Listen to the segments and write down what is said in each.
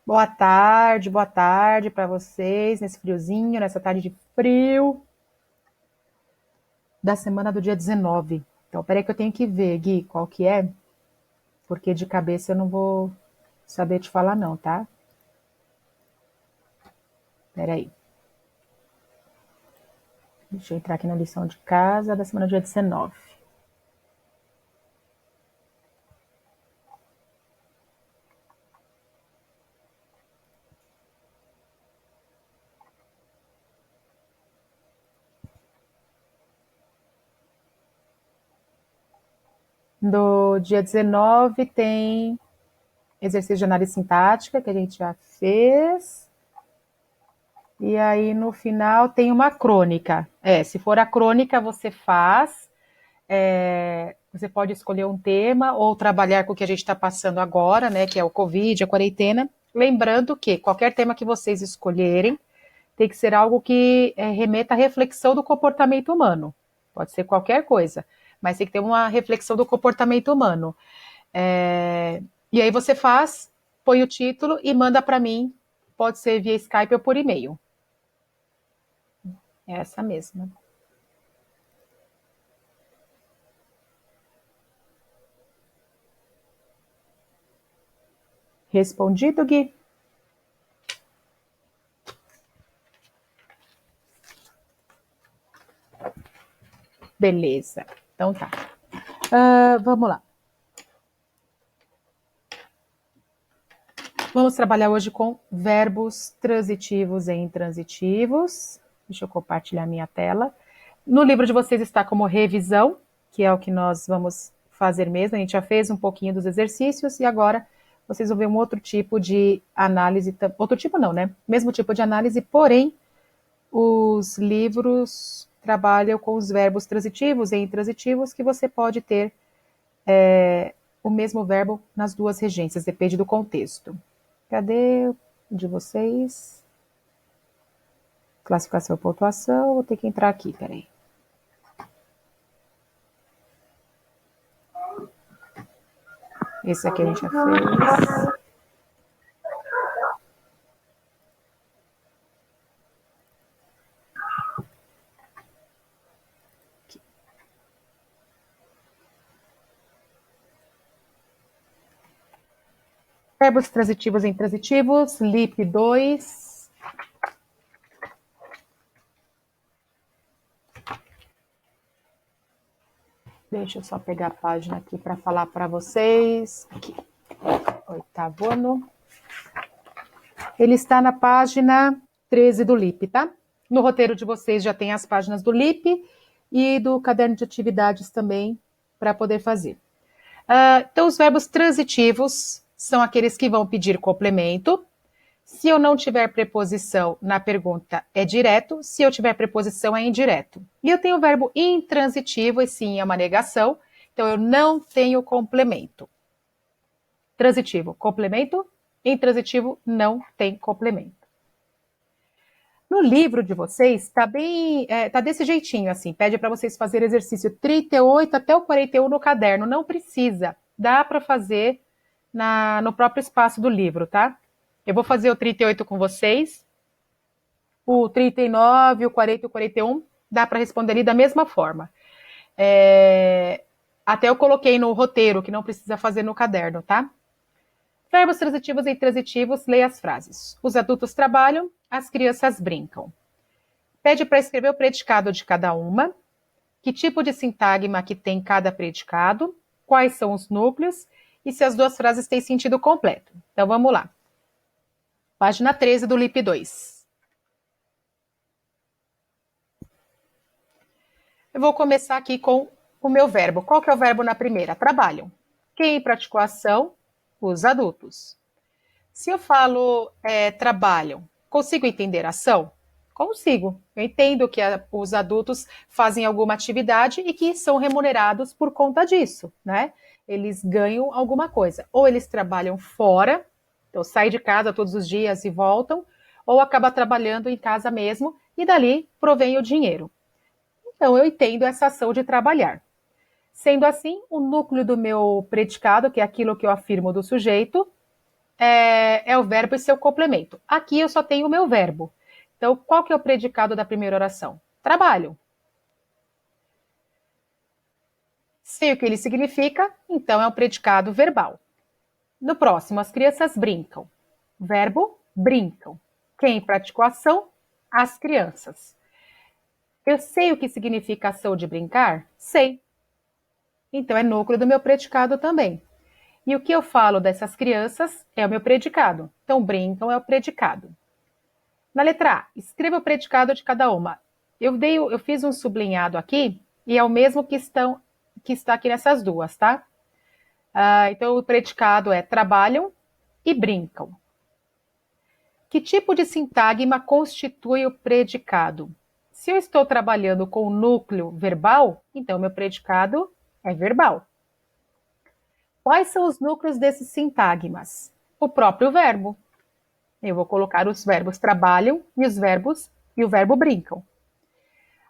Boa tarde para vocês, nesse friozinho, nessa tarde de frio da semana do dia 19. Então, peraí que eu tenho que ver, Gui, qual que é, porque de cabeça eu não vou saber te falar não, tá? Peraí. Deixa eu entrar aqui na lição de casa da semana do dia 19. Do dia 19 tem exercício de análise sintática, que a gente já fez. E aí, no final, tem uma crônica. Se for a crônica, você faz. Você pode escolher um tema ou trabalhar com o que a gente está passando agora, né? Que é o Covid, a quarentena. Lembrando que qualquer tema que vocês escolherem tem que ser algo que remeta à reflexão do comportamento humano. Pode ser qualquer coisa, mas tem que ter uma reflexão do comportamento humano. E aí você faz, põe o título e manda para mim. Pode ser via Skype ou por e-mail. É essa mesma. Respondido, Gui? Beleza. Então tá. Vamos lá. Vamos trabalhar hoje com verbos transitivos e intransitivos. Deixa eu compartilhar minha tela. No livro de vocês está como revisão, que é o que nós vamos fazer mesmo. A gente já fez um pouquinho dos exercícios e agora vocês vão ver um outro tipo de análise. Outro tipo não, né? Mesmo tipo de análise, porém, os livros trabalham com os verbos transitivos e intransitivos que você pode ter o mesmo verbo nas duas regências, depende do contexto. Cadê o de vocês? Classificação e pontuação. Vou ter que entrar aqui, peraí. Esse aqui a gente já fez. Aqui. Verbos transitivos e intransitivos, LIP 2. Deixa eu só pegar a página aqui para falar para vocês. Aqui, oitavo ano. Ele está na página 13 do LIP, tá? No roteiro de vocês já tem as páginas do LIP e do caderno de atividades também para poder fazer. Então, os verbos transitivos são aqueles que vão pedir complemento. Se eu não tiver preposição na pergunta, é direto. Se eu tiver preposição, é indireto. E eu tenho o verbo intransitivo, e sim, é uma negação. Então, eu não tenho complemento. Transitivo, complemento. Intransitivo, não tem complemento. No livro de vocês, tá desse jeitinho, assim. Pede para vocês fazerem exercício 38 até o 41 no caderno. Não precisa. Dá para fazer no próprio espaço do livro, tá? Eu vou fazer o 38 com vocês. O 39, o 40 e o 41 dá para responder ali da mesma forma. Até eu coloquei no roteiro, que não precisa fazer no caderno, tá? Verbos transitivos e intransitivos, leia as frases. Os adultos trabalham, as crianças brincam. Pede para escrever o predicado de cada uma, que tipo de sintagma que tem cada predicado, quais são os núcleos e se as duas frases têm sentido completo. Então vamos lá. Página 13 do LIP 2. Eu vou começar aqui com o meu verbo. Qual que é o verbo na primeira? Trabalham. Quem praticou a ação? Os adultos. Se eu falo trabalham, consigo entender a ação? Consigo. Eu entendo que os adultos fazem alguma atividade e que são remunerados por conta disso, né? Eles ganham alguma coisa. Ou eles trabalham fora, então saem de casa todos os dias e voltam, ou acaba trabalhando em casa mesmo e dali provém o dinheiro. Então eu entendo essa ação de trabalhar. Sendo assim, o núcleo do meu predicado, que é aquilo que eu afirmo do sujeito, é o verbo e seu complemento. Aqui eu só tenho o meu verbo. Então, qual que é o predicado da primeira oração? Trabalho. Sei o que ele significa, então é um predicado verbal. No próximo, as crianças brincam. Verbo, brincam. Quem praticou a ação? As crianças. Eu sei o que significa ação de brincar? Sei. Então é núcleo do meu predicado também. E o que eu falo dessas crianças é o meu predicado. Então, brincam é o predicado. Na letra A, escreva o predicado de cada uma. Eu fiz um sublinhado aqui e é o mesmo que está aqui nessas duas, tá? Então, o predicado é trabalham e brincam. Que tipo de sintagma constitui o predicado? Se eu estou trabalhando com o núcleo verbal, então meu predicado é verbal. Quais são os núcleos desses sintagmas? O próprio verbo. Eu vou colocar os verbos trabalham e o verbo brincam.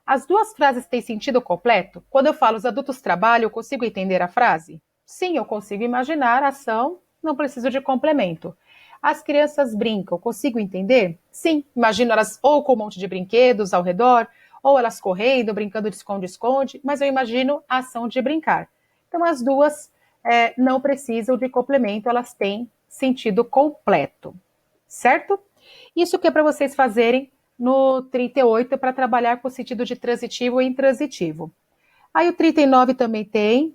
As duas frases têm sentido completo? Quando eu falo os adultos trabalham, eu consigo entender a frase? Sim, eu consigo imaginar a ação, não preciso de complemento. As crianças brincam, consigo entender? Sim, imagino elas ou com um monte de brinquedos ao redor, ou elas correndo, brincando de esconde-esconde, mas eu imagino a ação de brincar. Então, as duas não precisam de complemento, elas têm sentido completo, certo? Isso que é para vocês fazerem no 38 para trabalhar com o sentido de transitivo e intransitivo. Aí o 39 também tem,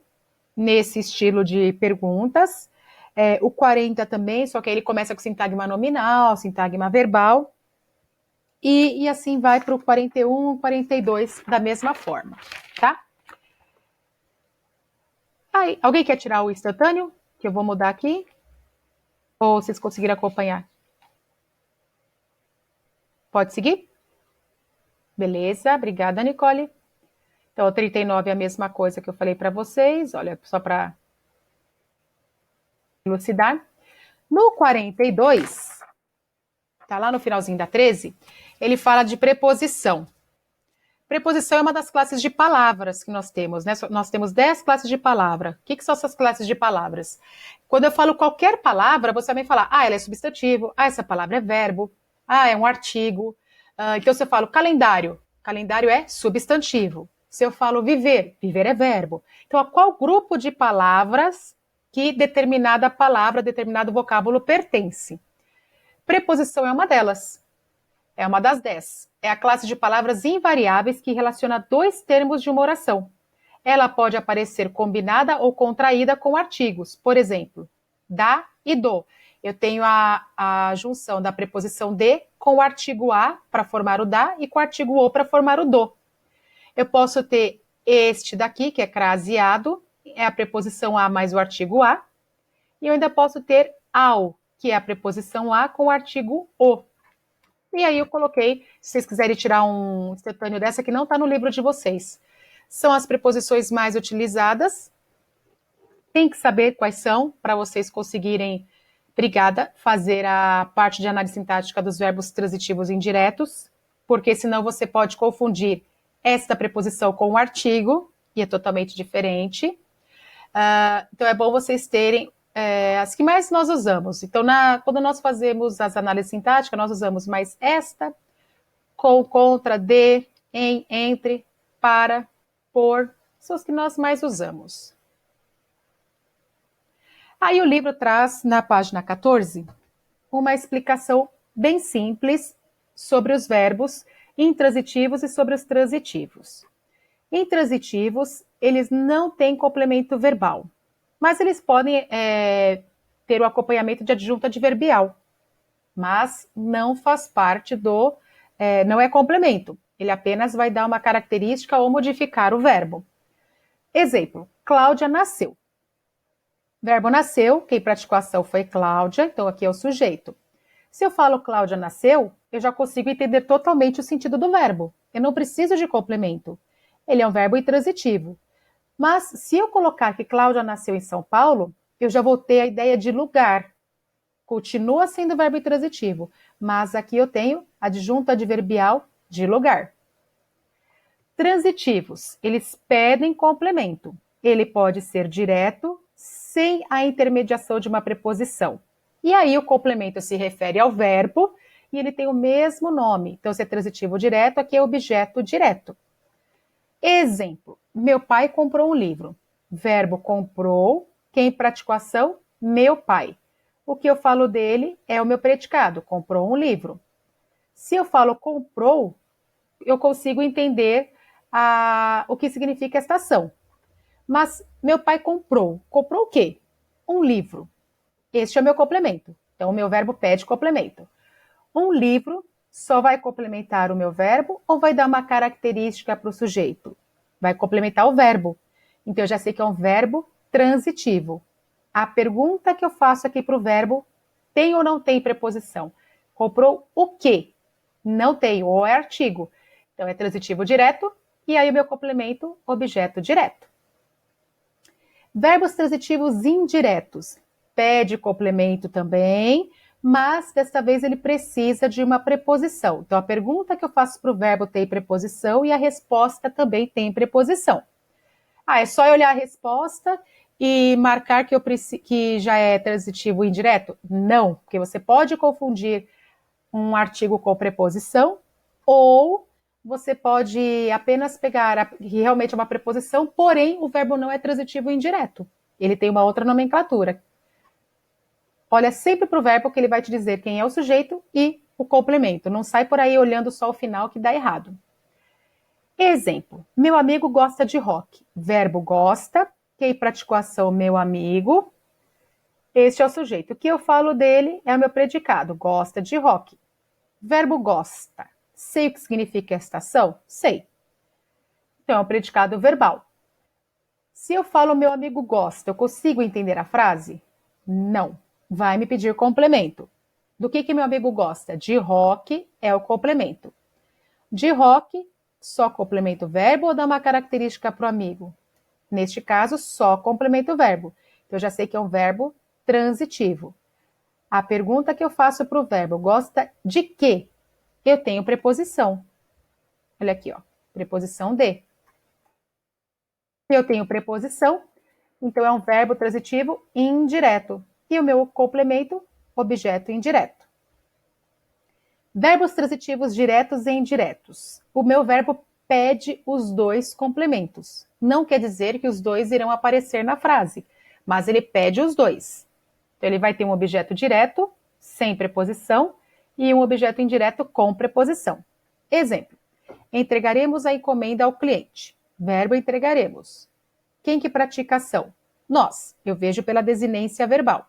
nesse estilo de perguntas. O 40 também, só que aí ele começa com sintagma nominal, sintagma verbal. E assim vai para o 41, 42 da mesma forma, tá? Aí, alguém quer tirar o instantâneo? Que eu vou mudar aqui? Ou vocês conseguiram acompanhar? Pode seguir? Beleza, obrigada, Nicole. Então, o 39 é a mesma coisa que eu falei para vocês, olha, só para elucidar. No 42, tá lá no finalzinho da 13, ele fala de preposição. Preposição é uma das classes de palavras que nós temos, né? Nós temos 10 classes de palavra. O que são essas classes de palavras? Quando eu falo qualquer palavra, você vai falar, ela é substantivo, essa palavra é verbo, é um artigo. Então, se eu falo calendário, calendário é substantivo. Se eu falo viver, viver é verbo. Então, a qual grupo de palavras que determinada palavra, determinado vocábulo pertence? Preposição é uma delas. É uma das 10. É a classe de palavras invariáveis que relaciona dois termos de uma oração. Ela pode aparecer combinada ou contraída com artigos. Por exemplo, dá e do. Eu tenho a junção da preposição de com o artigo a para formar o dá e com o artigo o para formar o do. Eu posso ter este daqui, que é craseado, é a preposição a mais o artigo a. E eu ainda posso ter ao, que é a preposição a com o artigo o. E aí eu coloquei, se vocês quiserem tirar um instantâneo dessa, que não está no livro de vocês. São as preposições mais utilizadas. Tem que saber quais são, para vocês conseguirem, obrigada, fazer a parte de análise sintática dos verbos transitivos indiretos, porque senão você pode confundir esta preposição com o artigo, e é totalmente diferente. Então é bom vocês terem as que mais nós usamos. Então, quando nós fazemos as análises sintáticas, nós usamos mais esta, com, contra, de, em, entre, para, por, são os que nós mais usamos. Aí o livro traz, na página 14, uma explicação bem simples sobre os verbos intransitivos e sobre os transitivos. Intransitivos, eles não têm complemento verbal, mas eles podem ter o acompanhamento de adjunta adverbial, mas não faz parte não é complemento, ele apenas vai dar uma característica ou modificar o verbo. Exemplo, Cláudia nasceu. Verbo nasceu, quem praticou a ação foi Cláudia, então aqui é o sujeito. Se eu falo Cláudia nasceu, eu já consigo entender totalmente o sentido do verbo. Eu não preciso de complemento. Ele é um verbo intransitivo. Mas se eu colocar que Cláudia nasceu em São Paulo, eu já vou ter a ideia de lugar. Continua sendo verbo intransitivo, mas aqui eu tenho adjunto adverbial de lugar. Transitivos, eles pedem complemento. Ele pode ser direto, sem a intermediação de uma preposição. E aí o complemento se refere ao verbo e ele tem o mesmo nome. Então, se é transitivo direto, aqui é objeto direto. Exemplo, meu pai comprou um livro. Verbo comprou, quem praticou a ação? Meu pai. O que eu falo dele é o meu predicado, comprou um livro. Se eu falo comprou, eu consigo entender o que significa esta ação. Mas meu pai comprou. Comprou o quê? Um livro. Este é o meu complemento. Então, o meu verbo pede complemento. Um livro só vai complementar o meu verbo ou vai dar uma característica para o sujeito? Vai complementar o verbo. Então, eu já sei que é um verbo transitivo. A pergunta que eu faço aqui para o verbo tem ou não tem preposição? Comprou o quê? Não tem, ou é artigo. Então, é transitivo direto, e aí o meu complemento, objeto direto. Verbos transitivos indiretos. Pede complemento também, mas desta vez ele precisa de uma preposição. Então, a pergunta que eu faço para o verbo tem preposição e a resposta também tem preposição. É só eu olhar a resposta e marcar que já é transitivo indireto? Não, porque você pode confundir um artigo com preposição ou você pode apenas pegar que realmente é uma preposição, porém o verbo não é transitivo indireto. Ele tem uma outra nomenclatura. Olha sempre para o verbo que ele vai te dizer quem é o sujeito e o complemento. Não sai por aí olhando só o final que dá errado. Exemplo, meu amigo gosta de rock. Verbo gosta, quem praticou a ação, meu amigo. Este é o sujeito. O que eu falo dele é o meu predicado, gosta de rock. Verbo gosta. Sei o que significa esta ação? Sei. Então, é um predicado verbal. Se eu falo meu amigo gosta, eu consigo entender a frase? Não. Vai me pedir complemento. Do que meu amigo gosta? De rock é o complemento. De rock, só complementa o verbo ou dá uma característica para o amigo? Neste caso, só complementa o verbo. Então, eu já sei que é um verbo transitivo. A pergunta que eu faço para o verbo, gosta de quê? Eu tenho preposição. Olha aqui, ó, preposição de. Eu tenho preposição, então é um verbo transitivo indireto. E o meu complemento, objeto indireto. Verbos transitivos diretos e indiretos. O meu verbo pede os dois complementos. Não quer dizer que os dois irão aparecer na frase, mas ele pede os dois. Então, ele vai ter um objeto direto, sem preposição, e um objeto indireto com preposição. Exemplo, entregaremos a encomenda ao cliente. Verbo entregaremos. Quem que pratica a ação? Nós. Eu vejo pela desinência verbal.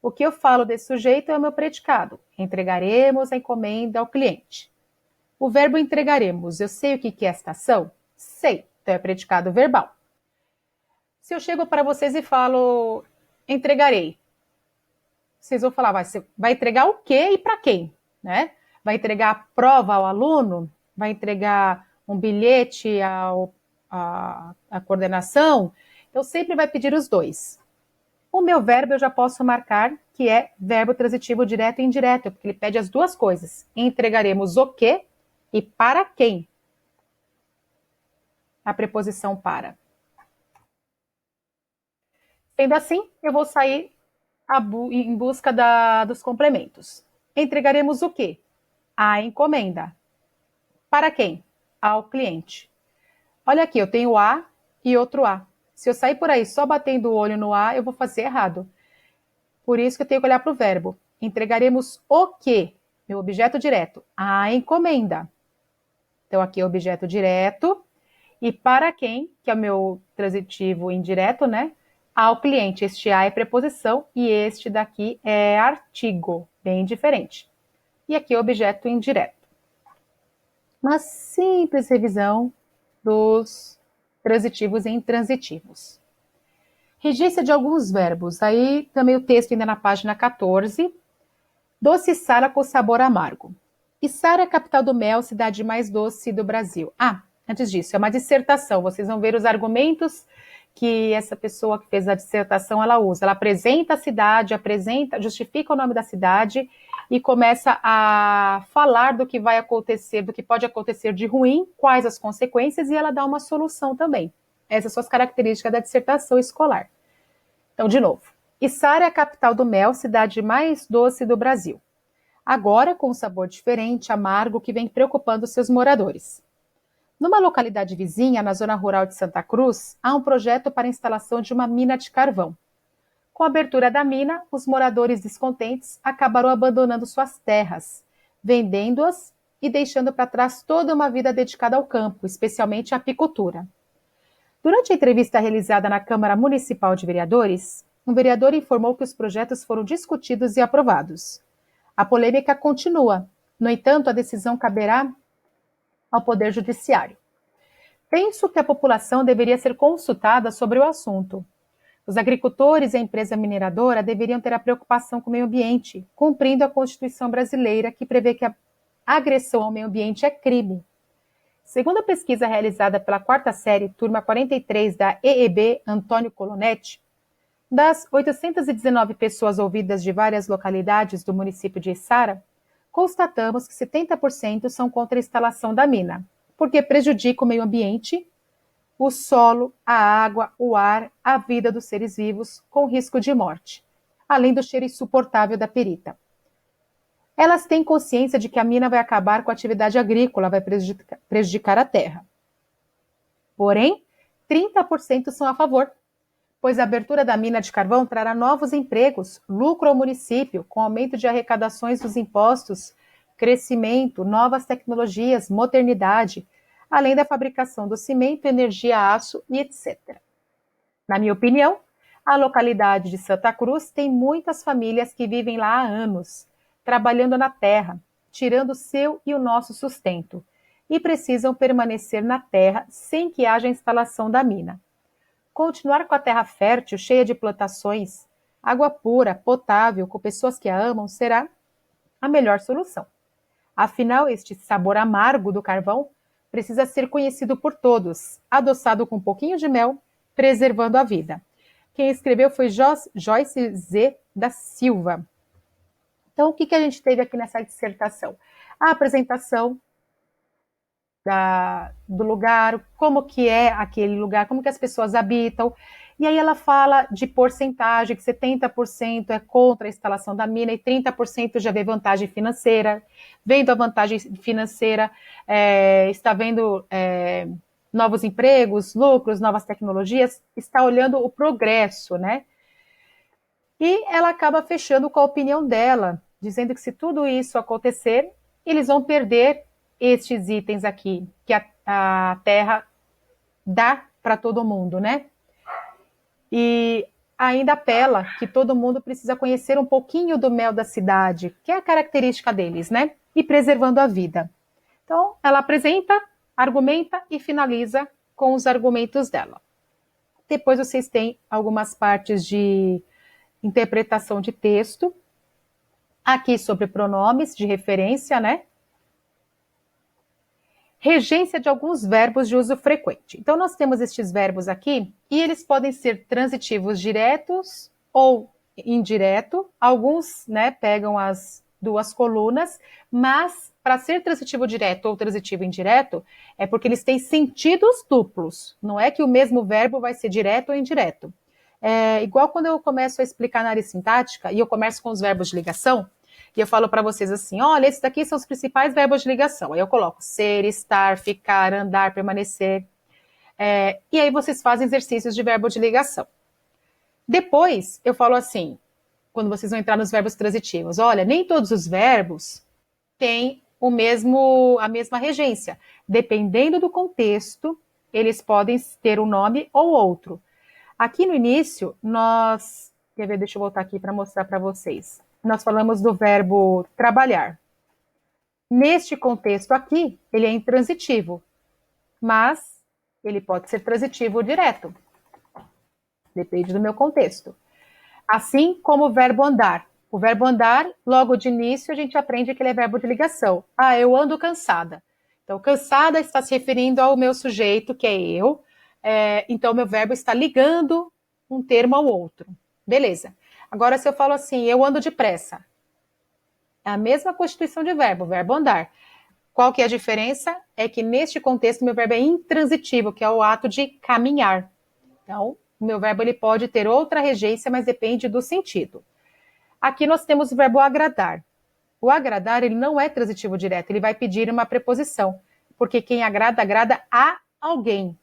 O que eu falo desse sujeito é o meu predicado. Entregaremos a encomenda ao cliente. O verbo entregaremos, eu sei o que é esta ação? Sei. Então é predicado verbal. Se eu chego para vocês e falo entregarei, vocês vão falar, você vai entregar o quê e para quem? Né? Vai entregar a prova ao aluno? Vai entregar um bilhete à coordenação? Então, sempre vai pedir os dois. O meu verbo eu já posso marcar que é verbo transitivo direto e indireto, porque ele pede as duas coisas. Entregaremos o quê e para quem? A preposição para. Sendo assim, eu vou sair em busca dos complementos. Entregaremos o quê? A encomenda. Para quem? Ao cliente. Olha aqui, eu tenho A e outro A. Se eu sair por aí só batendo o olho no A, eu vou fazer errado. Por isso que eu tenho que olhar para o verbo. Entregaremos o quê? Meu objeto direto. A encomenda. Então, aqui é o objeto direto. E para quem, que é o meu transitivo indireto, né? Ao cliente. Este A é preposição e este daqui é artigo. Bem diferente. E aqui é o objeto indireto. Uma simples revisão dos transitivos e intransitivos. Regência de alguns verbos. Aí também o texto ainda na página 14. Doce Içara com sabor amargo. Içara é a capital do mel, cidade mais doce do Brasil. Antes disso, é uma dissertação. Vocês vão ver os argumentos que essa pessoa que fez a dissertação ela usa. Ela apresenta a cidade, justifica o nome da cidade e começa a falar do que vai acontecer, do que pode acontecer de ruim, quais as consequências, e ela dá uma solução também. Essas são as características da dissertação escolar. Então, de novo, Içara é a capital do mel, cidade mais doce do Brasil. Agora com um sabor diferente, amargo, que vem preocupando seus moradores. Numa localidade vizinha, na zona rural de Santa Cruz, há um projeto para a instalação de uma mina de carvão. Com a abertura da mina, os moradores descontentes acabaram abandonando suas terras, vendendo-as e deixando para trás toda uma vida dedicada ao campo, especialmente à apicultura. Durante a entrevista realizada na Câmara Municipal de Vereadores, um vereador informou que os projetos foram discutidos e aprovados. A polêmica continua. No entanto, a decisão caberá ao Poder Judiciário. Penso que a população deveria ser consultada sobre o assunto. Os agricultores e a empresa mineradora deveriam ter a preocupação com o meio ambiente, cumprindo a Constituição brasileira, que prevê que a agressão ao meio ambiente é crime. Segundo a pesquisa realizada pela 4ª série, turma 43 da EEB Antônio Colonetti, das 819 pessoas ouvidas de várias localidades do município de Içara, constatamos que 70% são contra a instalação da mina, porque prejudica o meio ambiente, o solo, a água, o ar, a vida dos seres vivos, com risco de morte, além do cheiro insuportável da perita. Elas têm consciência de que a mina vai acabar com a atividade agrícola, vai prejudicar a terra. Porém, 30% são a favor, pois a abertura da mina de carvão trará novos empregos, lucro ao município, com aumento de arrecadações dos impostos, crescimento, novas tecnologias, modernidade, além da fabricação do cimento, energia, aço e etc. Na minha opinião, a localidade de Santa Cruz tem muitas famílias que vivem lá há anos, trabalhando na terra, tirando o seu e o nosso sustento, e precisam permanecer na terra sem que haja instalação da mina. Continuar com a terra fértil, cheia de plantações, água pura, potável, com pessoas que a amam, será a melhor solução. Afinal, este sabor amargo do carvão precisa ser conhecido por todos, adoçado com um pouquinho de mel, preservando a vida. Quem escreveu foi Joyce Z. da Silva. Então, o que a gente teve aqui nessa dissertação? A apresentação do lugar, como que é aquele lugar, como que as pessoas habitam. E aí ela fala de porcentagem, que 70% é contra a instalação da mina e 30% já vê vantagem financeira. Vendo a vantagem financeira, está vendo novos empregos, lucros, novas tecnologias, está olhando o progresso, né? E ela acaba fechando com a opinião dela, dizendo que se tudo isso acontecer, eles vão perder estes itens aqui, que a terra dá para todo mundo, né? E ainda apela que todo mundo precisa conhecer um pouquinho do mel da cidade, que é a característica deles, né? E preservando a vida. Então, ela apresenta, argumenta e finaliza com os argumentos dela. Depois vocês têm algumas partes de interpretação de texto, aqui sobre pronomes de referência, né? Regência de alguns verbos de uso frequente. Então, nós temos estes verbos aqui, e eles podem ser transitivos diretos ou indireto. Alguns, né, pegam as duas colunas, mas para ser transitivo direto ou transitivo indireto, é porque eles têm sentidos duplos. Não é que o mesmo verbo vai ser direto ou indireto. É igual quando eu começo a explicar na área sintática, e eu começo com os verbos de ligação, e eu falo para vocês assim, olha, esses daqui são os principais verbos de ligação. Aí eu coloco ser, estar, ficar, andar, permanecer. E aí vocês fazem exercícios de verbo de ligação. Depois, eu falo assim, quando vocês vão entrar nos verbos transitivos, olha, nem todos os verbos têm a mesma regência. Dependendo do contexto, eles podem ter um nome ou outro. Aqui no início, deixa eu voltar aqui para mostrar para vocês. Nós falamos do verbo trabalhar. Neste contexto aqui, ele é intransitivo, mas ele pode ser transitivo direto. Depende do meu contexto. Assim como o verbo andar. O verbo andar, logo de início, a gente aprende que ele é verbo de ligação. Ah, eu ando cansada. Então, cansada está se referindo ao meu sujeito, que é eu. Então, meu verbo está ligando um termo ao outro. Beleza. Agora, se eu falo assim, eu ando depressa, é a mesma constituição de verbo, verbo andar. Qual que é a diferença? É que neste contexto meu verbo é intransitivo, que é o ato de caminhar. Então, O meu verbo ele pode ter outra regência, mas depende do sentido. Aqui nós temos o verbo agradar. O agradar, ele não é transitivo direto, ele vai pedir uma preposição, porque quem agrada, agrada a alguém.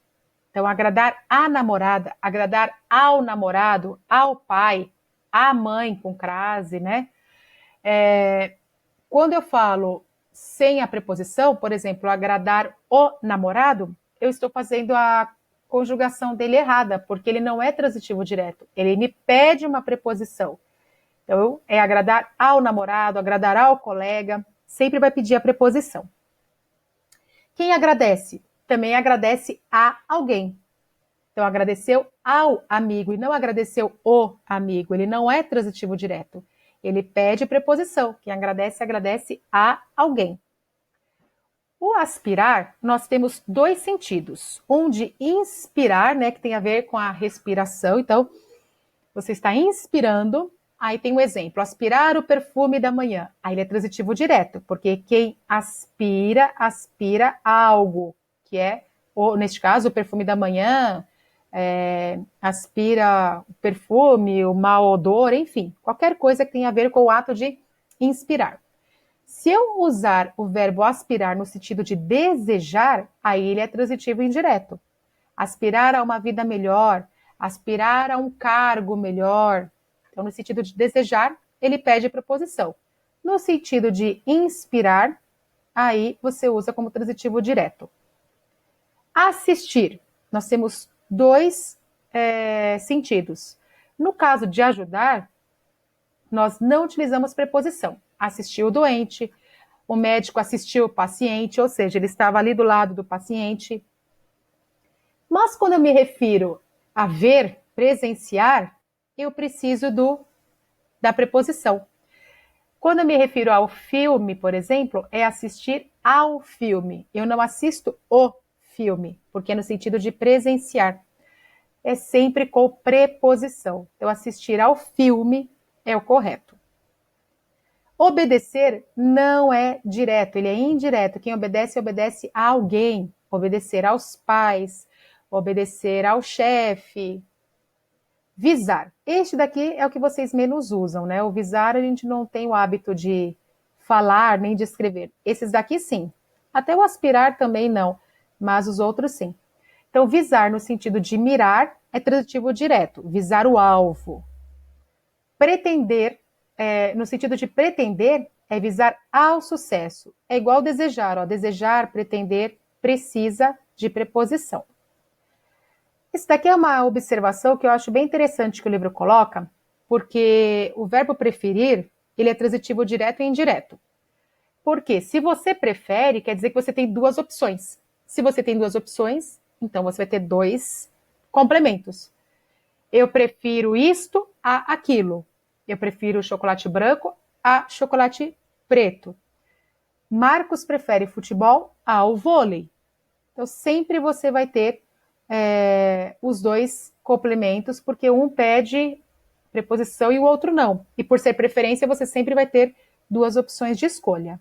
Então, agradar a namorada, agradar ao namorado, ao pai, à mãe, com crase, né? Quando eu falo sem a preposição, por exemplo, agradar o namorado, eu estou fazendo a conjugação dele errada, porque ele não é transitivo direto, ele me pede uma preposição. Então, é agradar ao namorado, agradar ao colega, sempre vai pedir a preposição. Quem agradece? Também agradece a alguém. Então, agradeceu ao amigo e não agradeceu o amigo. Ele não é transitivo direto. Ele pede preposição. Quem agradece, agradece a alguém. O aspirar, nós temos dois sentidos. Um de inspirar, né, que tem a ver com a respiração. Então, você está inspirando. Aí tem um exemplo, aspirar o perfume da manhã. Aí ele é transitivo direto, porque quem aspira, aspira algo, que é, ou, neste caso, o perfume da manhã, aspira o perfume, o mau odor, enfim, qualquer coisa que tenha a ver com o ato de inspirar. Se eu usar o verbo aspirar no sentido de desejar, aí ele é transitivo indireto. Aspirar a uma vida melhor, aspirar a um cargo melhor. Então, no sentido de desejar, ele pede preposição. No sentido de inspirar, aí você usa como transitivo direto. Assistir, nós temos dois sentidos. No caso de ajudar, nós não utilizamos preposição. Assistiu o doente, o médico assistiu o paciente, ou seja, ele estava ali do lado do paciente. Mas quando eu me refiro a ver, presenciar, eu preciso da preposição. Quando eu me refiro ao filme, por exemplo, é assistir ao filme. Eu não assisto o filme, porque é no sentido de presenciar. É sempre com preposição. Então, assistir ao filme é o correto. Obedecer não é direto, ele é indireto. Quem obedece, obedece a alguém. Obedecer aos pais, obedecer ao chefe. Visar. Este daqui é o que vocês menos usam, né? O visar a gente não tem o hábito de falar nem de escrever. Esses daqui sim. Até o aspirar também não, mas os outros sim. Então, visar no sentido de mirar é transitivo direto, visar o alvo. Pretender, no sentido de pretender, é visar ao sucesso. É igual desejar, ó. Desejar, pretender, precisa de preposição. Isso daqui é uma observação que eu acho bem interessante que o livro coloca, porque o verbo preferir, ele é transitivo direto e indireto. Porque se você prefere, quer dizer que você tem duas opções. Se você tem duas opções, então você vai ter dois complementos. Eu prefiro isto a aquilo. Eu prefiro chocolate branco a chocolate preto. Marcos prefere futebol ao vôlei. Então sempre você vai ter os dois complementos, porque um pede preposição e o outro não. E por ser preferência, você sempre vai ter duas opções de escolha.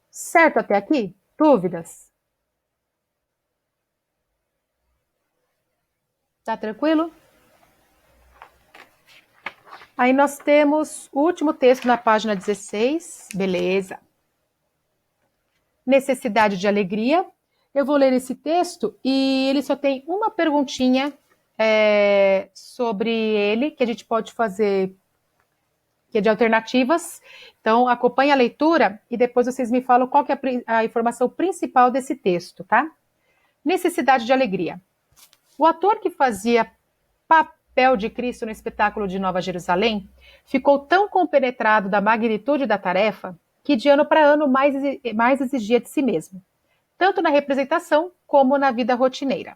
Certo até aqui? Dúvidas? Tá tranquilo? Aí nós temos o último texto na página 16. Beleza. Necessidade de alegria. Eu vou ler esse texto e ele só tem uma perguntinha sobre ele, que a gente pode fazer, que é de alternativas. Então, acompanhe a leitura e depois vocês me falam qual que é a informação principal desse texto, tá? Necessidade de alegria. O ator que fazia papel de Cristo no espetáculo de Nova Jerusalém ficou tão compenetrado da magnitude da tarefa que de ano para ano mais exigia de si mesmo, tanto na representação como na vida rotineira.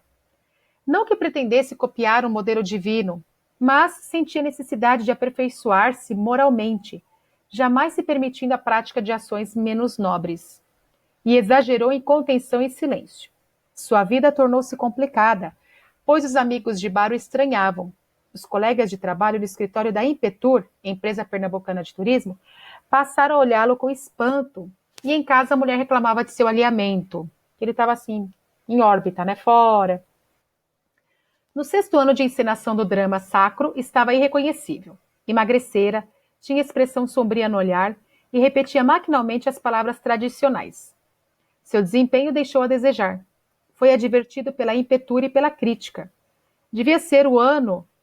Não que pretendesse copiar um modelo divino, mas sentia necessidade de aperfeiçoar-se moralmente, jamais se permitindo a prática de ações menos nobres. E exagerou em contenção e silêncio. Sua vida tornou-se complicada, pois os amigos de bar o estranhavam. Os colegas de trabalho do escritório da Impetur, empresa pernambucana de turismo, passaram a olhá-lo com espanto. E em casa a mulher reclamava de seu alinhamento. Ele estava assim, em órbita, né? Fora. No 6º ano de encenação do drama sacro, estava irreconhecível. Emagrecera, tinha expressão sombria no olhar e repetia maquinalmente as palavras tradicionais. Seu desempenho deixou a desejar. Foi advertido pela impetura e pela crítica. Devia ser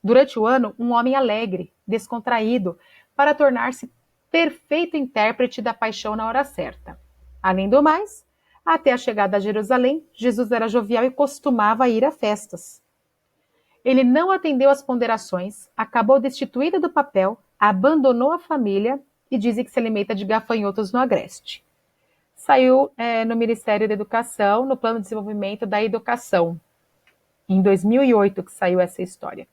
durante o ano, um homem alegre, descontraído, para tornar-se perfeito intérprete da paixão na hora certa. Além do mais, até a chegada a Jerusalém, Jesus era jovial e costumava ir a festas. Ele não atendeu às ponderações, acabou destituído do papel, abandonou a família e dizem que se alimenta de gafanhotos no agreste. Saiu no Ministério da Educação, no Plano de Desenvolvimento da Educação. Em 2008 que saiu essa história.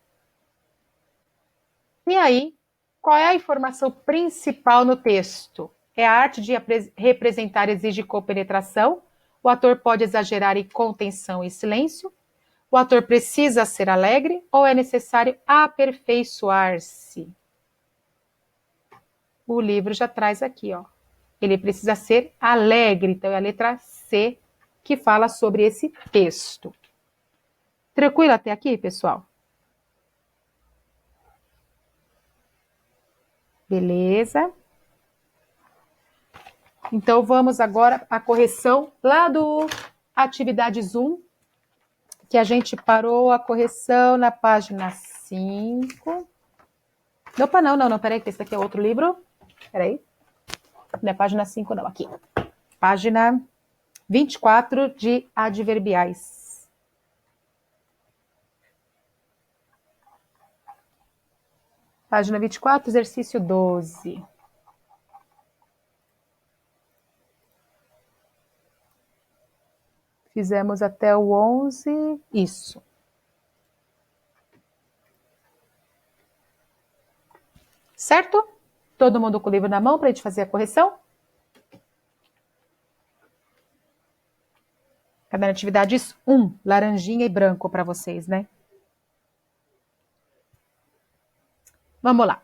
E aí, qual é a informação principal no texto? É a arte de representar exige compenetração, o ator pode exagerar em contenção e silêncio, o ator precisa ser alegre ou é necessário aperfeiçoar-se? O livro já traz aqui, ó. Ele precisa ser alegre, então é a letra C que fala sobre esse texto. Tranquilo até aqui, pessoal? Beleza? Então, vamos agora à correção lá do Atividades 1, que a gente parou a correção na página 5. Opa, não, peraí, que esse aqui é outro livro. Peraí. Não é página 5, não, aqui. Página 24 de adverbiais. Página 24, exercício 12. Fizemos até o 11, isso. Certo? Todo mundo com o livro na mão para a gente fazer a correção? Caderno de atividades 1, laranjinha e branco para vocês, né? Vamos lá.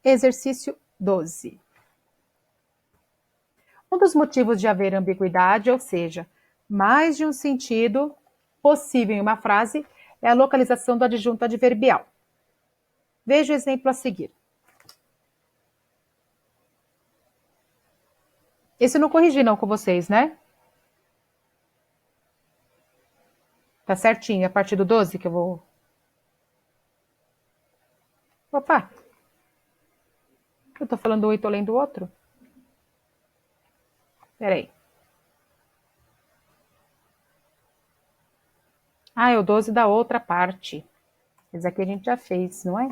Exercício 12. Um dos motivos de haver ambiguidade, ou seja, mais de um sentido possível em uma frase, é a localização do adjunto adverbial. Veja o exemplo a seguir. Esse eu não corrigi não com vocês, né? Tá certinho, a partir do 12 que eu vou... Opa! Eu tô falando um e tô lendo o outro? Peraí. Ah, é o 12 da outra parte. Esse aqui a gente já fez, não é?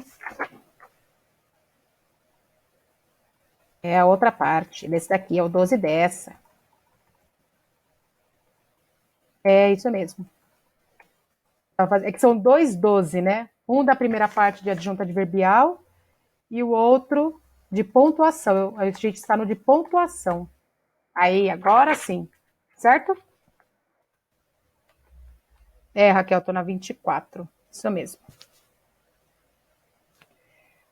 É a outra parte. Desse daqui é o 12 dessa. É isso mesmo. É que são dois 12, né? Um da primeira parte de adjunto adverbial e o outro de pontuação. A gente está no de pontuação. Aí, agora sim. Certo? Raquel, estou na 24. Isso mesmo.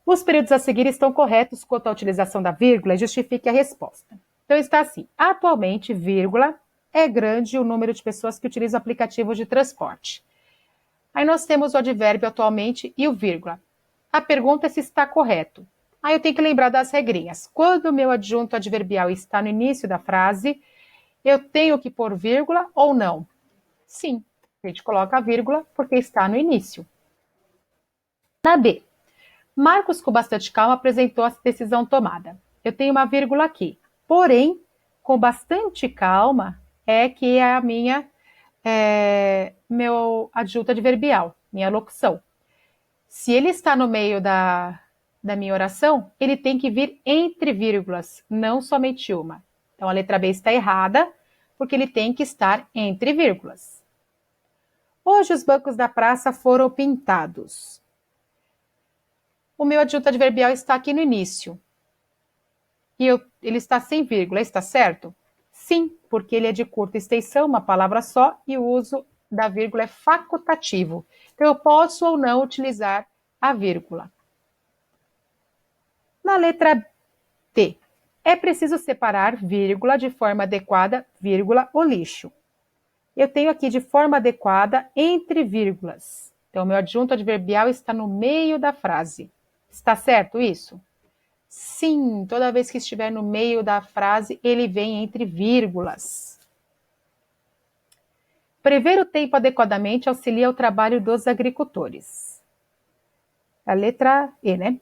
Os períodos a seguir estão corretos quanto à utilização da vírgula e justifique a resposta. Então está assim, atualmente, vírgula, é grande o número de pessoas que utilizam aplicativos de transporte. Aí nós temos o advérbio atualmente e o vírgula. A pergunta é se está correto. Aí eu tenho que lembrar das regrinhas. Quando o meu adjunto adverbial está no início da frase, eu tenho que pôr vírgula ou não? Sim, a gente coloca a vírgula porque está no início. Na B, Marcos, com bastante calma, apresentou a decisão tomada. Eu tenho uma vírgula aqui. Porém, com bastante calma, é que é a meu adjunto adverbial, minha locução. Se ele está no meio da minha oração, ele tem que vir entre vírgulas, não somente uma. Então, a letra B está errada, porque ele tem que estar entre vírgulas. Hoje, os bancos da praça foram pintados. O meu adjunto adverbial está aqui no início. E ele está sem vírgula, está certo? Sim, porque ele é de curta extensão, uma palavra só, e o uso da vírgula é facultativo. Então, eu posso ou não utilizar a vírgula. Na letra T, é preciso separar vírgula de forma adequada, vírgula, o lixo. eu tenho aqui de forma adequada entre vírgulas. Então, meu adjunto adverbial está no meio da frase. Está certo isso? Sim, toda vez que estiver no meio da frase, ele vem entre vírgulas. Prever o tempo adequadamente auxilia o trabalho dos agricultores. A letra E, né?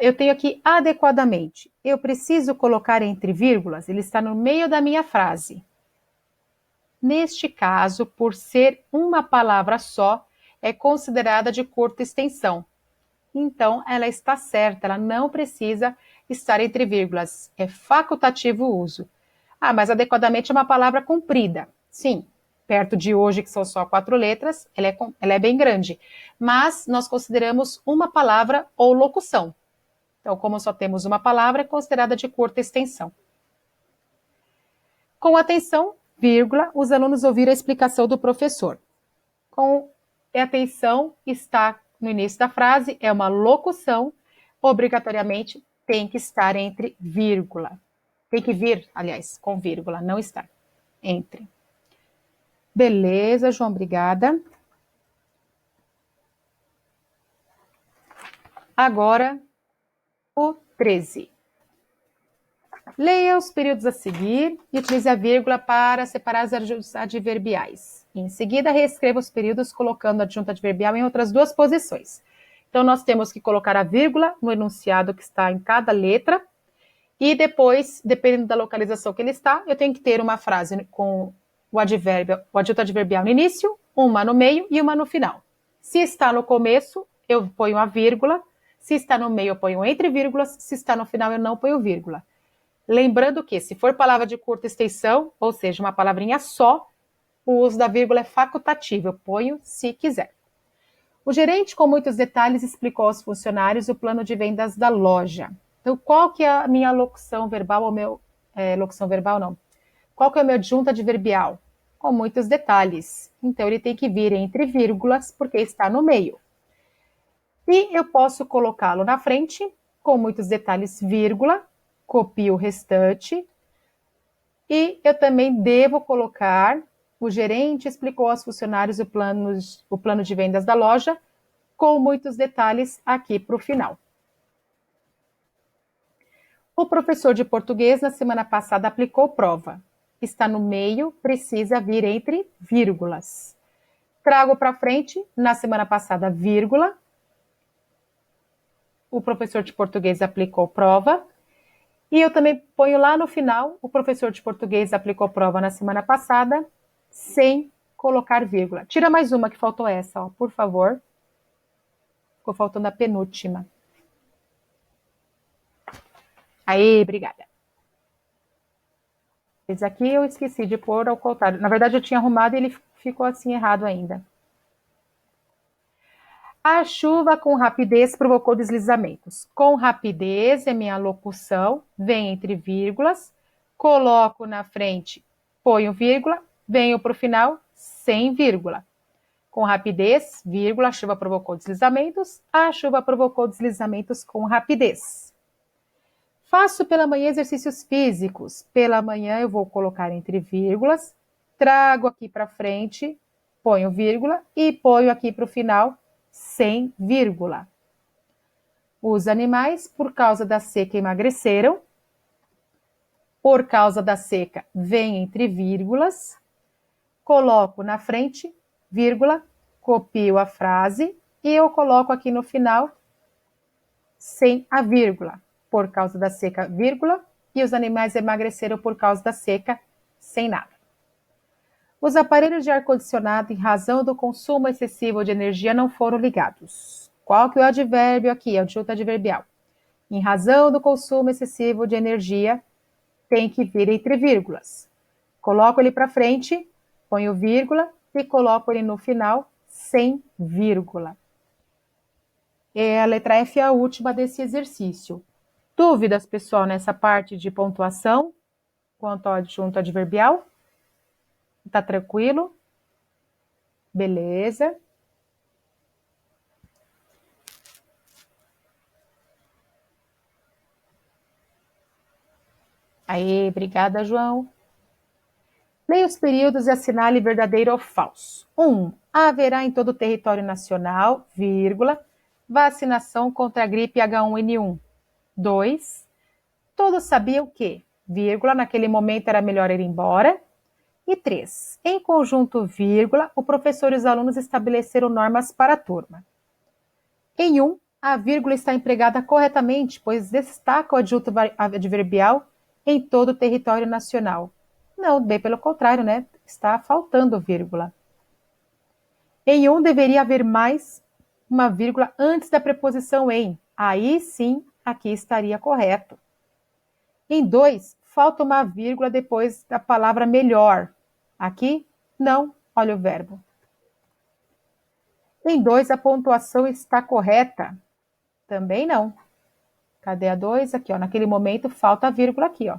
Eu tenho aqui adequadamente. Eu preciso colocar entre vírgulas, ele está no meio da minha frase. Neste caso, por ser uma palavra só, é considerada de curta extensão. Então, ela está certa, ela não precisa estar entre vírgulas. É facultativo o uso. Ah, mas adequadamente é uma palavra comprida. Sim, perto de hoje, que são só 4 letras, ela é bem grande. Mas nós consideramos uma palavra ou locução. Então, como só temos uma palavra, é considerada de curta extensão. Com atenção, vírgula, os alunos ouviram a explicação do professor. Com atenção, está no início da frase, é uma locução, obrigatoriamente tem que estar entre vírgula. Tem que vir, aliás, com vírgula, não estar entre. Beleza, João, obrigada. Agora, o 13. Leia os períodos a seguir e utilize a vírgula para separar os adjuntos adverbiais. Em seguida, reescreva os períodos colocando o adjunto adverbial em outras 2 posições. Então, nós temos que colocar a vírgula no enunciado que está em cada letra e depois, dependendo da localização que ele está, eu tenho que ter uma frase com o adjunto adverbial no início, uma no meio e uma no final. Se está no começo, eu ponho a vírgula. Se está no meio, eu ponho entre vírgulas. Se está no final, eu não ponho vírgula. Lembrando que, se for palavra de curta extensão, ou seja, uma palavrinha só, o uso da vírgula é facultativo, eu ponho se quiser. O gerente, com muitos detalhes, explicou aos funcionários o plano de vendas da loja. Então, qual que é a minha locução verbal, ou meu... locução verbal não. Qual que é o meu adjunto adverbial? Com muitos detalhes. Então, ele tem que vir entre vírgulas, porque está no meio. E eu posso colocá-lo na frente, com muitos detalhes, vírgula, copio o restante. E eu também devo colocar, o gerente explicou aos funcionários o plano de vendas da loja, com muitos detalhes aqui para o final. O professor de português, na semana passada, aplicou prova. Está no meio, precisa vir entre vírgulas. Trago para frente, na semana passada, vírgula. O professor de português aplicou prova. E eu também ponho lá no final, o professor de português aplicou prova na semana passada, sem colocar vírgula. Tira mais uma que faltou essa, ó, por favor. Ficou faltando a penúltima. Aí, obrigada. Esse aqui eu esqueci de pôr ao contrário. Na verdade, eu tinha arrumado e ele ficou assim errado ainda. A chuva com rapidez provocou deslizamentos. Com rapidez é minha locução, vem entre vírgulas, coloco na frente, ponho vírgula, venho para o final, sem vírgula. Com rapidez, vírgula, a chuva provocou deslizamentos, a chuva provocou deslizamentos com rapidez. Faço pela manhã exercícios físicos. Pela manhã eu vou colocar entre vírgulas, trago aqui para frente, ponho vírgula e ponho aqui para o final, sem vírgula. Os animais, por causa da seca, emagreceram. Por causa da seca, vem entre vírgulas. Coloco na frente, vírgula, copio a frase e eu coloco aqui no final, sem a vírgula. Por causa da seca, vírgula, e os animais emagreceram por causa da seca, sem nada. Os aparelhos de ar-condicionado, em razão do consumo excessivo de energia, não foram ligados. Qual que é o advérbio aqui? É o adjunto adverbial. Em razão do consumo excessivo de energia, tem que vir entre vírgulas. Coloco ele para frente, ponho vírgula e coloco ele no final, sem vírgula. A letra F é a última desse exercício. Dúvidas, pessoal, nessa parte de pontuação quanto ao adjunto adverbial? Tá tranquilo? Beleza. Aí, obrigada, João. Leia os períodos e assinale verdadeiro ou falso. 1. Haverá em todo o território nacional, vírgula, vacinação contra a gripe H1N1. 2. Todos sabiam que, vírgula, naquele momento era melhor ir embora. E 3. Em conjunto, vírgula, o professor e os alunos estabeleceram normas para a turma. Em 1, a vírgula está empregada corretamente, pois destaca o adjunto adverbial em todo o território nacional. Não, bem pelo contrário, né? Está faltando vírgula. Em 1 deveria haver mais uma vírgula antes da preposição em. Aí sim, aqui estaria correto. Em 2, falta uma vírgula depois da palavra melhor. Aqui, não, olha o verbo. Em 2, a pontuação está correta. Também não. Cadê a 2? Aqui, ó. Naquele momento, falta a vírgula aqui, ó.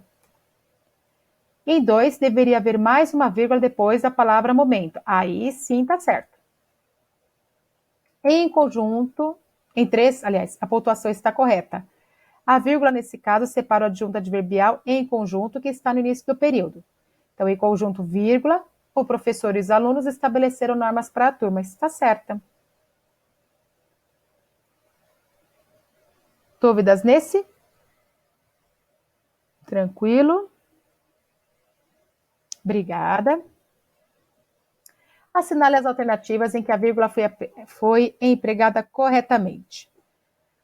Em 2, deveria haver mais uma vírgula depois da palavra momento. Aí sim tá certo. Em conjunto, em 3, aliás, a pontuação está correta. A vírgula, nesse caso, separa o adjunto adverbial em conjunto que está no início do período. Então, em conjunto, vírgula, o professor e os alunos estabeleceram normas para a turma. Isso está certa. Dúvidas nesse? Tranquilo. Obrigada. Assinale as alternativas em que a vírgula foi empregada corretamente.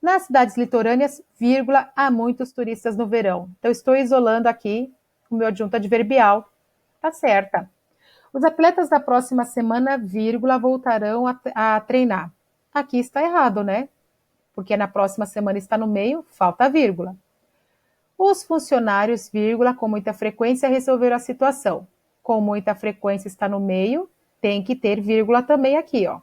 Nas cidades litorâneas, vírgula, há muitos turistas no verão. Então, estou isolando aqui o meu adjunto adverbial. Tá certa. Os atletas da próxima semana, vírgula, voltarão a treinar. Aqui está errado, né? Porque na próxima semana está no meio, falta a vírgula. Os funcionários, vírgula, com muita frequência resolveram a situação. Com muita frequência está no meio, tem que ter vírgula também aqui, ó.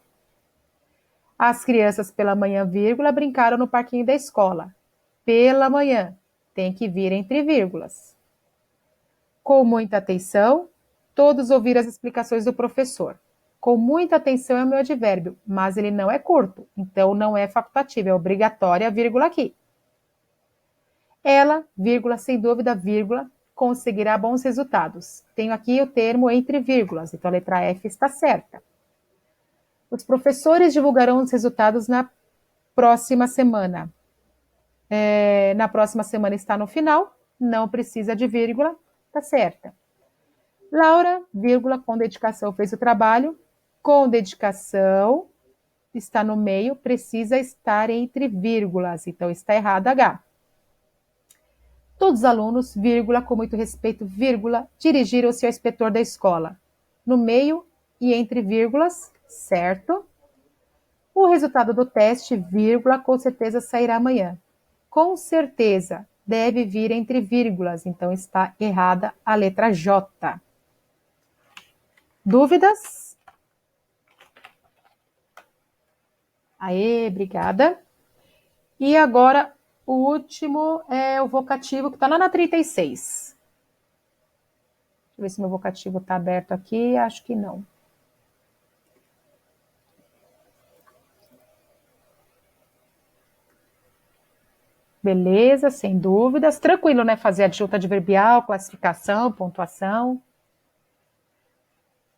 As crianças pela manhã, vírgula, brincaram no parquinho da escola. Pela manhã, tem que vir entre vírgulas. Com muita atenção, todos ouviram as explicações do professor. Com muita atenção é o meu advérbio, mas ele não é curto, então não é facultativo, é obrigatória a vírgula aqui. Ela, vírgula, sem dúvida, vírgula, conseguirá bons resultados. Tenho aqui o termo entre vírgulas, então a letra F está certa. Os professores divulgarão os resultados na próxima semana. Na próxima semana está no final, não precisa de vírgula, está certa. Laura, vírgula, com dedicação fez o trabalho. Com dedicação, está no meio, precisa estar entre vírgulas, então está errado H. Todos os alunos, vírgula, com muito respeito, vírgula, dirigiram-se ao inspetor da escola. No meio e entre vírgulas, certo? O resultado do teste, vírgula, com certeza sairá amanhã. Com certeza, deve vir entre vírgulas, então está errada a letra J. Dúvidas? Aê, obrigada. E agora, o último é o vocativo, que está lá na 36. Deixa eu ver se meu vocativo está aberto aqui. Acho que não. Beleza, sem dúvidas. Tranquilo, né? Fazer adjunto adverbial, classificação, pontuação.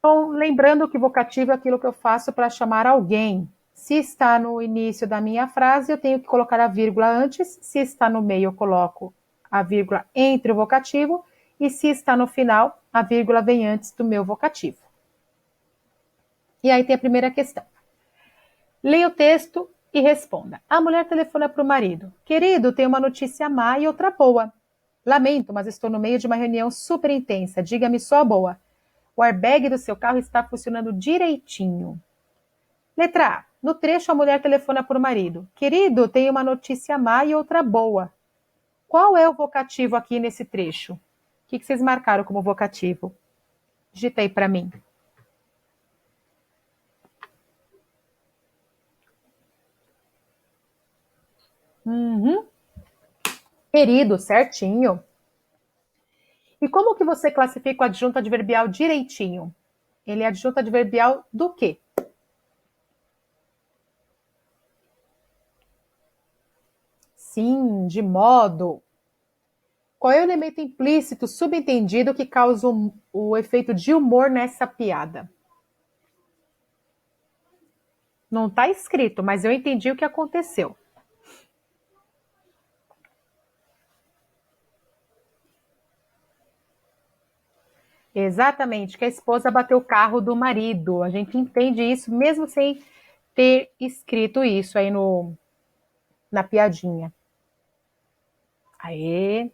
Então, lembrando que vocativo é aquilo que eu faço para chamar alguém. Se está no início da minha frase, eu tenho que colocar a vírgula antes. Se está no meio, eu coloco a vírgula entre o vocativo. E se está no final, a vírgula vem antes do meu vocativo. E aí tem a primeira questão. Leia o texto e responda. A mulher telefona para o marido. Querido, tenho uma notícia má e outra boa. Lamento, mas estou no meio de uma reunião super intensa. Diga-me só a boa. O airbag do seu carro está funcionando direitinho. Letra A. No trecho, a mulher telefona para o marido. Querido, tenho uma notícia má e outra boa. Qual é o vocativo aqui nesse trecho? O que vocês marcaram como vocativo? Digita aí para mim. Querido, certinho. E como que você classifica o adjunto adverbial direitinho? Ele é adjunto adverbial do quê? Sim, de modo. Qual é o elemento implícito, subentendido, que causa o efeito de humor nessa piada? Não está escrito, mas eu entendi o que aconteceu. Exatamente, que a esposa bateu o carro do marido. A gente entende isso mesmo sem ter escrito isso aí na piadinha. Aê!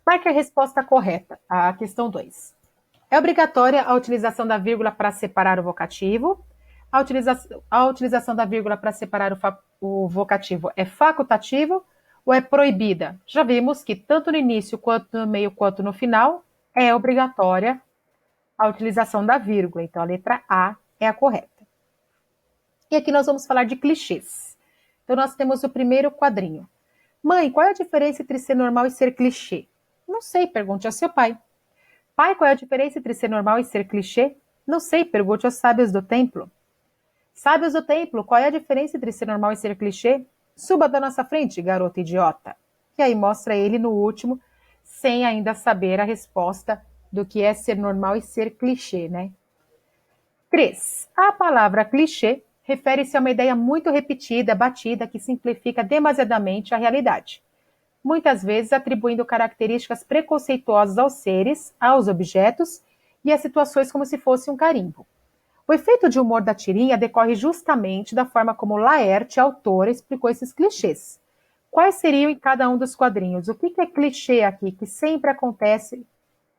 Marque a resposta correta, a questão 2. É obrigatória a utilização da vírgula para separar o vocativo? A utilização da vírgula para separar o vocativo é facultativo ou é proibida? Já vimos que tanto no início, quanto no meio, quanto no final, é obrigatória a utilização da vírgula. Então, a letra A é a correta. E aqui nós vamos falar de clichês. Então, nós temos o primeiro quadrinho. Mãe, qual é a diferença entre ser normal e ser clichê? Não sei, pergunte ao seu pai. Pai, qual é a diferença entre ser normal e ser clichê? Não sei, pergunte aos sábios do templo. Sábios do templo, qual é a diferença entre ser normal e ser clichê? Suba da nossa frente, garoto idiota. E aí mostra ele no último, sem ainda saber a resposta do que é ser normal e ser clichê, né? 3. A palavra clichê refere-se a uma ideia muito repetida, batida, que simplifica demasiadamente a realidade, muitas vezes atribuindo características preconceituosas aos seres, aos objetos e às situações como se fosse um carimbo. O efeito de humor da tirinha decorre justamente da forma como Laerte, autora, explicou esses clichês. Quais seriam em cada um dos quadrinhos? O que é clichê aqui, que sempre acontece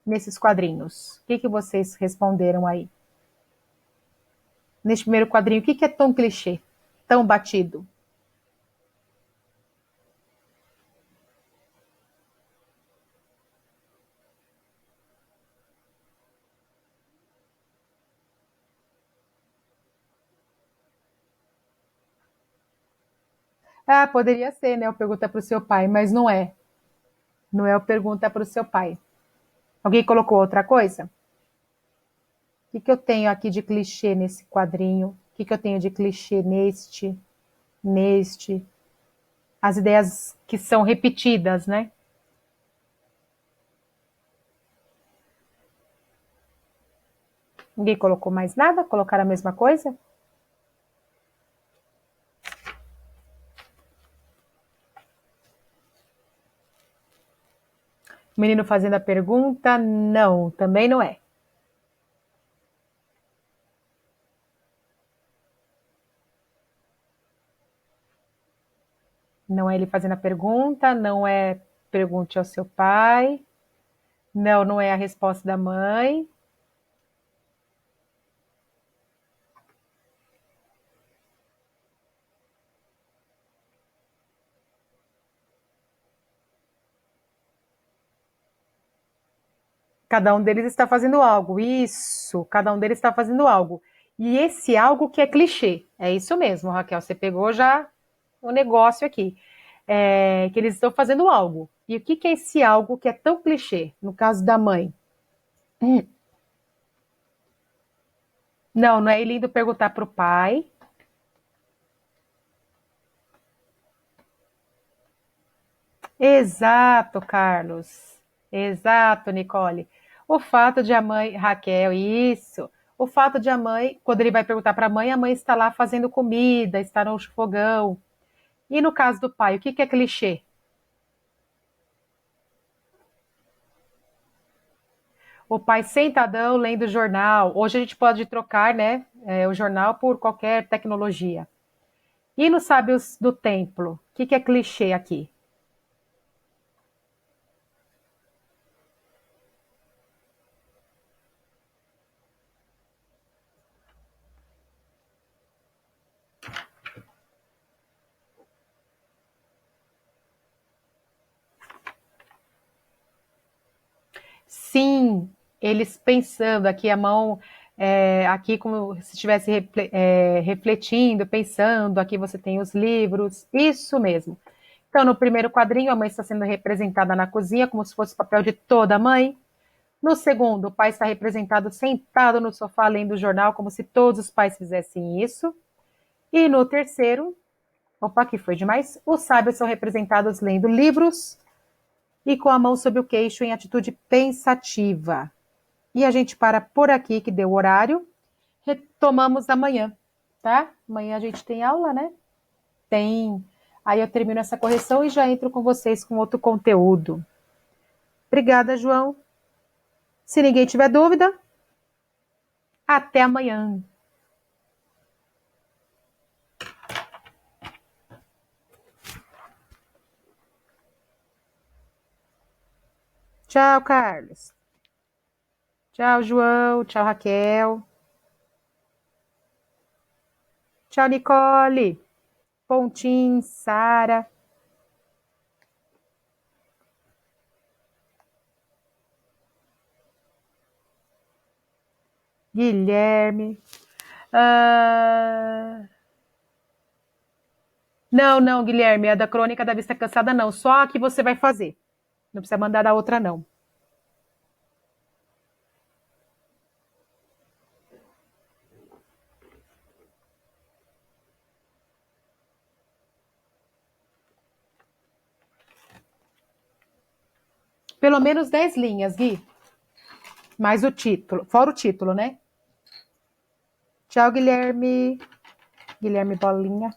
nesses quadrinhos? O que vocês responderam aí? Neste primeiro quadrinho, o que é tão clichê, tão batido? Ah, poderia ser, né? O pergunta para o seu pai, mas não é. Não é o pergunta para o seu pai. Alguém colocou outra coisa? O que eu tenho aqui de clichê nesse quadrinho? O que eu tenho de clichê neste? As ideias que são repetidas, né? Ninguém colocou mais nada? Colocaram a mesma coisa? O menino fazendo a pergunta, não, também não é. Não é ele fazendo a pergunta, não é pergunte ao seu pai, não é a resposta da mãe. Cada um deles está fazendo algo. Isso, cada um deles está fazendo algo. E esse algo que é clichê. É isso mesmo, Raquel. Você pegou já o negócio aqui. É, que eles estão fazendo algo. E o que é esse algo que é tão clichê? No caso da mãe. Não é ele indo perguntar para o pai. Exato, Carlos. Exato, Nicole. O fato de a mãe, Raquel, isso. O fato de a mãe, quando ele vai perguntar para a mãe está lá fazendo comida, está no fogão. E no caso do pai, o que é clichê? O pai sentadão lendo jornal. Hoje a gente pode trocar, né, o jornal por qualquer tecnologia. E nos sábios do templo, o que é clichê aqui? Sim, eles pensando aqui a mão, aqui como se estivesse refletindo, pensando, aqui você tem os livros, isso mesmo. Então, no primeiro quadrinho, a mãe está sendo representada na cozinha, como se fosse o papel de toda mãe. No segundo, o pai está representado sentado no sofá lendo o jornal, como se todos os pais fizessem isso. E no terceiro, opa, aqui foi demais, os sábios são representados lendo livros, e com a mão sobre o queixo em atitude pensativa. E a gente para por aqui, que deu o horário. Retomamos amanhã, tá? Amanhã a gente tem aula, né? Tem. Aí eu termino essa correção e já entro com vocês com outro conteúdo. Obrigada, João. Se ninguém tiver dúvida, até amanhã. Tchau, Carlos. Tchau, João. Tchau, Raquel. Tchau, Nicole. Pontim, Sara. Guilherme. Não, Guilherme, a da Crônica da Vista Cansada não. Só a que você vai fazer. Não precisa mandar a outra, não. Pelo menos 10 linhas, Gui. Mais o título. Fora o título, né? Tchau, Guilherme. Guilherme Bolinha.